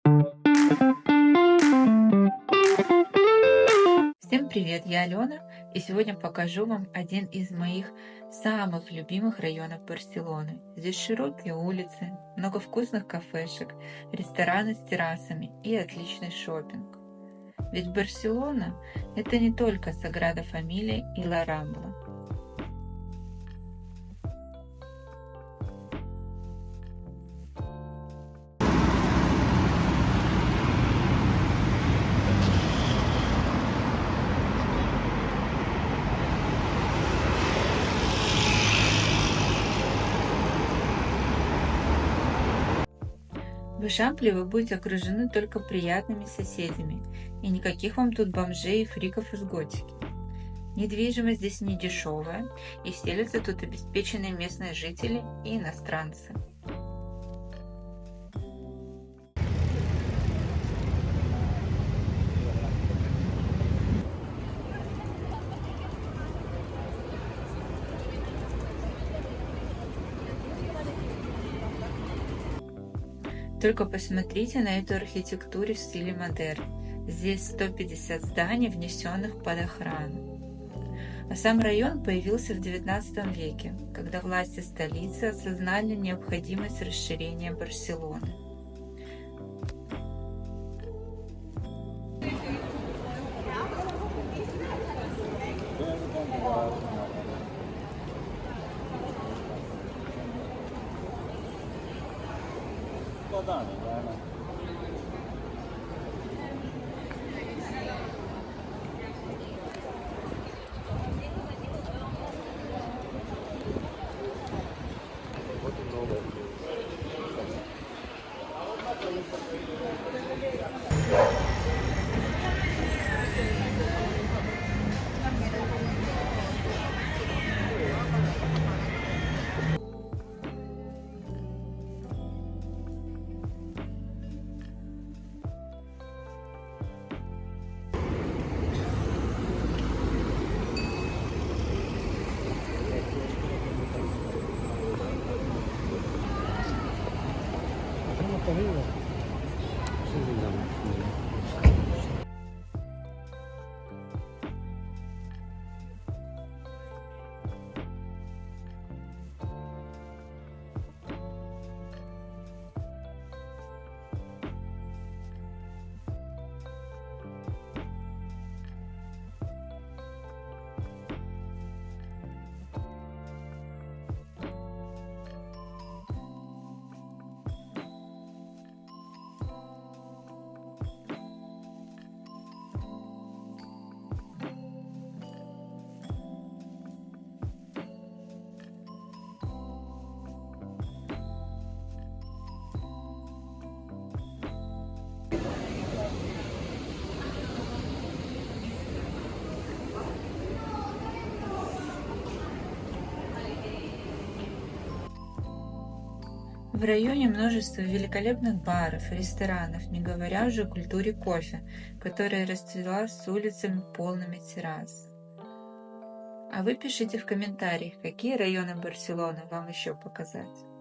Всем привет, я Алена, и сегодня покажу вам один из моих самых любимых районов Барселоны. Здесь широкие улицы, много вкусных кафешек, рестораны с террасами и отличный шопинг. Ведь Барселона — это не только Саграда Фамилия и Ла Рамбла. В Ишампле вы будете окружены только приятными соседями, и никаких вам тут бомжей и фриков из готики. Недвижимость здесь не дешевая, и селятся тут обеспеченные местные жители и иностранцы. Только посмотрите на эту архитектуру в стиле модерн. Здесь 150 зданий, внесенных под охрану. А сам район появился в XIX веке, когда власти столицы осознали необходимость расширения Барселоны. В районе множество великолепных баров, ресторанов, не говоря уже о культуре кофе, которая расцвела с улицами полными террас. А вы пишите в комментариях, какие районы Барселоны вам еще показать.